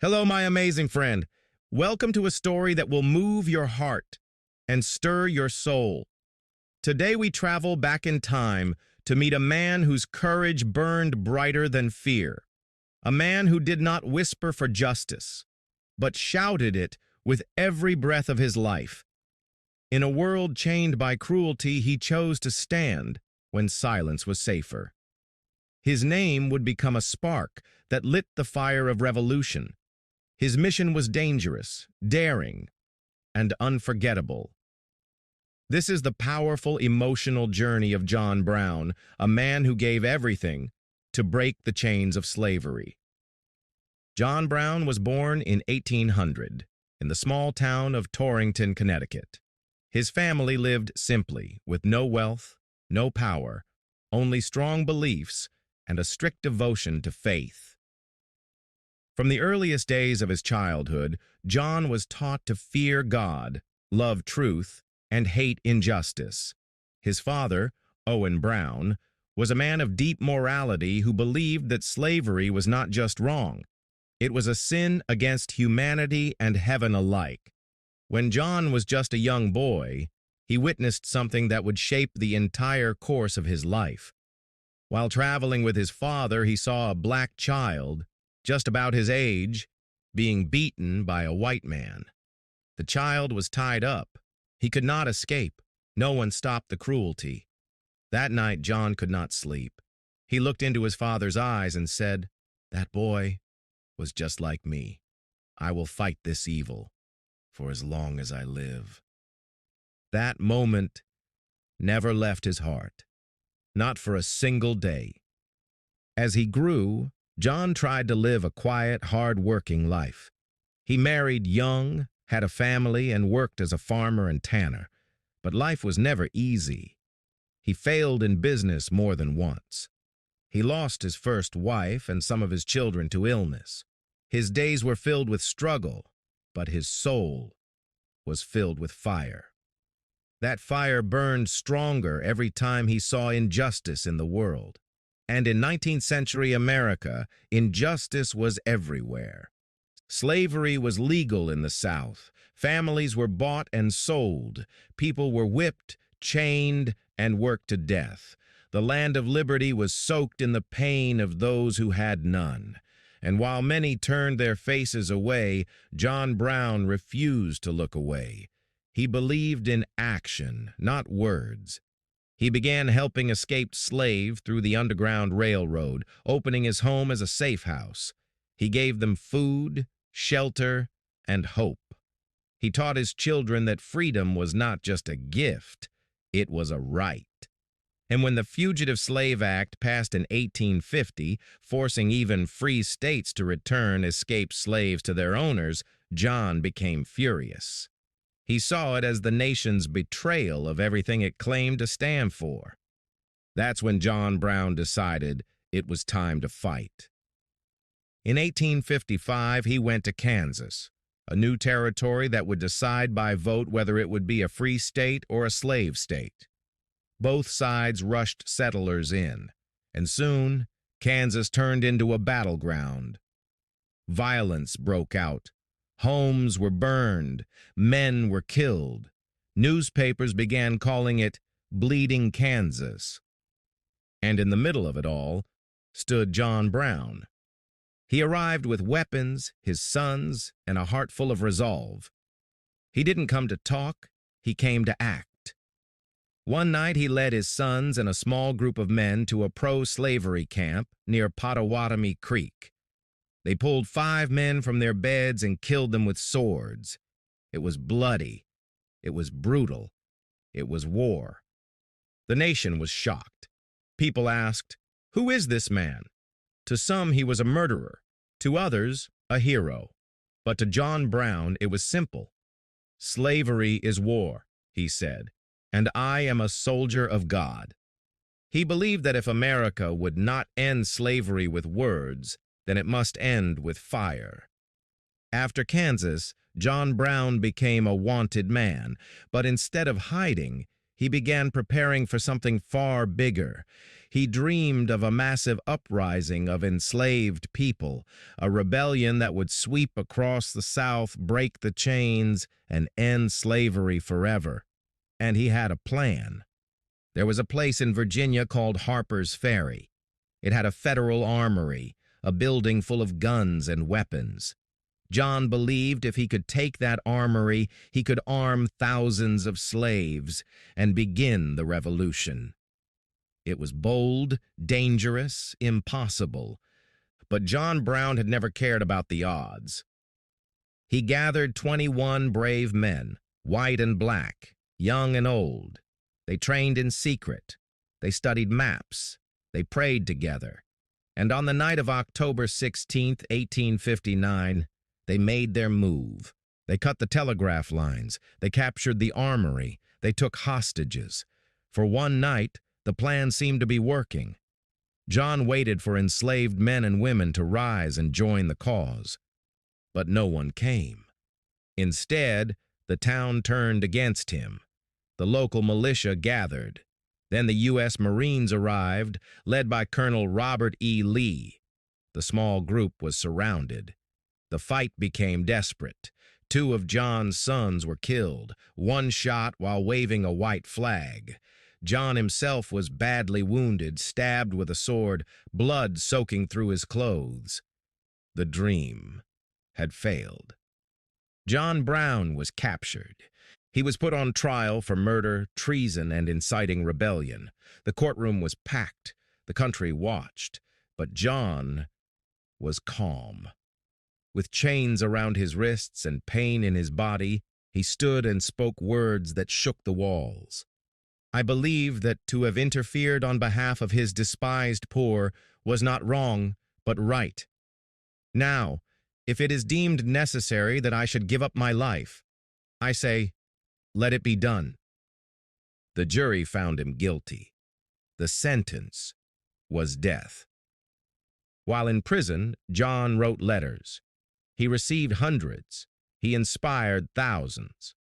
Hello, my amazing friend. Welcome to a story that will move your heart and stir your soul. Today we travel back in time to meet a man whose courage burned brighter than fear. A man who did not whisper for justice, but shouted it with every breath of his life. In a world chained by cruelty, he chose to stand when silence was safer. His name would become a spark that lit the fire of revolution. His mission was dangerous, daring, and unforgettable. This is the powerful, emotional journey of John Brown, a man who gave everything to break the chains of slavery. John Brown was born in 1800 in the small town of Torrington, Connecticut. His family lived simply, with no wealth, no power, only strong beliefs and a strict devotion to faith. From the earliest days of his childhood, John was taught to fear God, love truth, and hate injustice. His father, Owen Brown, was a man of deep morality who believed that slavery was not just wrong. It was a sin against humanity and heaven alike. When John was just a young boy, he witnessed something that would shape the entire course of his life. While traveling with his father, he saw a black child, just about his age, being beaten by a white man. The child was tied up. He could not escape. No one stopped the cruelty. That night, John could not sleep. He looked into his father's eyes and said, "That boy was just like me. I will fight this evil for as long as I live." That moment never left his heart, not for a single day. As he grew, John tried to live a quiet, hard-working life. He married young, had a family, and worked as a farmer and tanner. But life was never easy. He failed in business more than once. He lost his first wife and some of his children to illness. His days were filled with struggle, but his soul was filled with fire. That fire burned stronger every time he saw injustice in the world. And in 19th century America, injustice was everywhere. Slavery was legal in the South. Families were bought and sold. People were whipped, chained, and worked to death. The land of liberty was soaked in the pain of those who had none. And while many turned their faces away, John Brown refused to look away. He believed in action, not words. He began helping escaped slaves through the Underground Railroad, opening his home as a safe house. He gave them food, shelter, and hope. He taught his children that freedom was not just a gift, it was a right. And when the Fugitive Slave Act passed in 1850, forcing even free states to return escaped slaves to their owners, John became furious. He saw it as the nation's betrayal of everything it claimed to stand for. That's when John Brown decided it was time to fight. In 1855, he went to Kansas, a new territory that would decide by vote whether it would be a free state or a slave state. Both sides rushed settlers in, and soon Kansas turned into a battleground. Violence broke out. Homes were burned, men were killed. Newspapers began calling it Bleeding Kansas. And in the middle of it all stood John Brown. He arrived with weapons, his sons, and a heart full of resolve. He didn't come to talk, he came to act. One night he led his sons and a small group of men to a pro-slavery camp near Pottawatomie Creek. They pulled 5 men from their beds and killed them with swords. It was bloody. It was brutal. It was war. The nation was shocked. People asked, "Who is this man?" To some, he was a murderer. To others, a hero. But to John Brown, it was simple. "Slavery is war," he said, "and I am a soldier of God." He believed that if America would not end slavery with words, then it must end with fire. After Kansas, John Brown became a wanted man, but instead of hiding, he began preparing for something far bigger. He dreamed of a massive uprising of enslaved people, a rebellion that would sweep across the South, break the chains, and end slavery forever. And he had a plan. There was a place in Virginia called Harper's Ferry. It had a federal armory, a building full of guns and weapons. John believed if he could take that armory, he could arm thousands of slaves and begin the revolution. It was bold, dangerous, impossible, but John Brown had never cared about the odds. He gathered 21 brave men, white and black, young and old. They trained in secret. They studied maps. They prayed together. And on the night of October 16, 1859, they made their move. They cut the telegraph lines. They captured the armory. They took hostages. For one night, the plan seemed to be working. John waited for enslaved men and women to rise and join the cause. But no one came. Instead, the town turned against him. The local militia gathered. Then the U.S. Marines arrived, led by Colonel Robert E. Lee. The small group was surrounded. The fight became desperate. 2 of John's sons were killed, one shot while waving a white flag. John himself was badly wounded, stabbed with a sword, blood soaking through his clothes. The dream had failed. John Brown was captured. He was put on trial for murder, treason, and inciting rebellion. The courtroom was packed. The country watched. But John was calm. With chains around his wrists and pain in his body, he stood and spoke words that shook the walls. I believe that to have interfered on behalf of his despised poor was not wrong, but right. Now, if it is deemed necessary that I should give up my life, I say, let it be done. The jury found him guilty. The sentence was death. While in prison, John wrote letters. He received hundreds. He inspired thousands.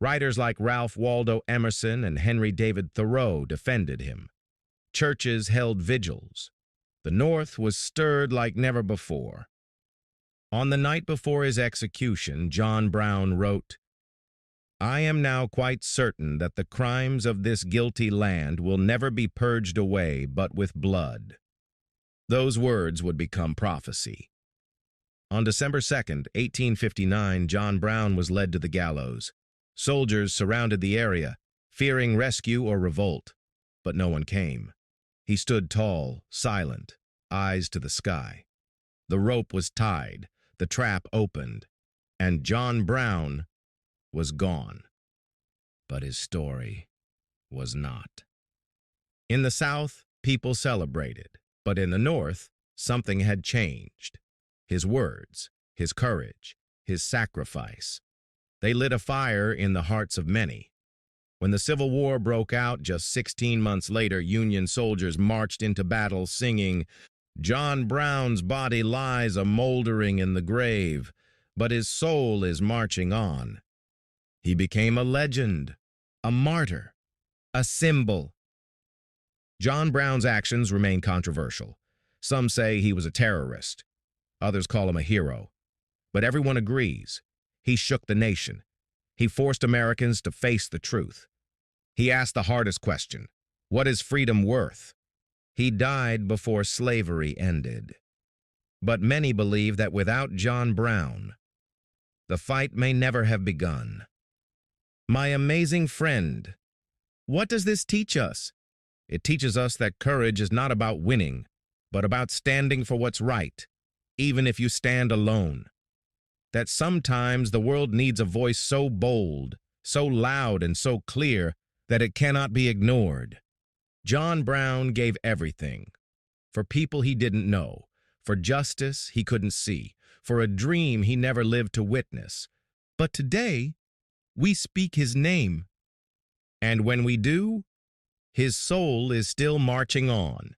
Writers like Ralph Waldo Emerson and Henry David Thoreau defended him. Churches held vigils. The North was stirred like never before. On the night before his execution, John Brown wrote, I am now quite certain that the crimes of this guilty land will never be purged away but with blood. Those words would become prophecy. On December 2nd, 1859, John Brown was led to the gallows. Soldiers surrounded the area, fearing rescue or revolt, but no one came. He stood tall, silent, eyes to the sky. The rope was tied, the trap opened, and John Brown was gone. But his story was not. In the South, people celebrated, but in the North, something had changed. His words, his courage, his sacrifice. They lit a fire in the hearts of many. When the Civil War broke out just 16 months later, Union soldiers marched into battle singing, John Brown's body lies a-moldering in the grave, but his soul is marching on. He became a legend, a martyr, a symbol. John Brown's actions remain controversial. Some say he was a terrorist. Others call him a hero. But everyone agrees. He shook the nation. He forced Americans to face the truth. He asked the hardest question, what is freedom worth? He died before slavery ended. But many believe that without John Brown, the fight may never have begun. My amazing friend, what does this teach us? It teaches us that courage is not about winning, but about standing for what's right, even if you stand alone. That sometimes the world needs a voice so bold, so loud, and so clear that it cannot be ignored. John Brown gave everything. For people he didn't know, for justice he couldn't see, for a dream he never lived to witness. But today, we speak his name. And when we do, his soul is still marching on.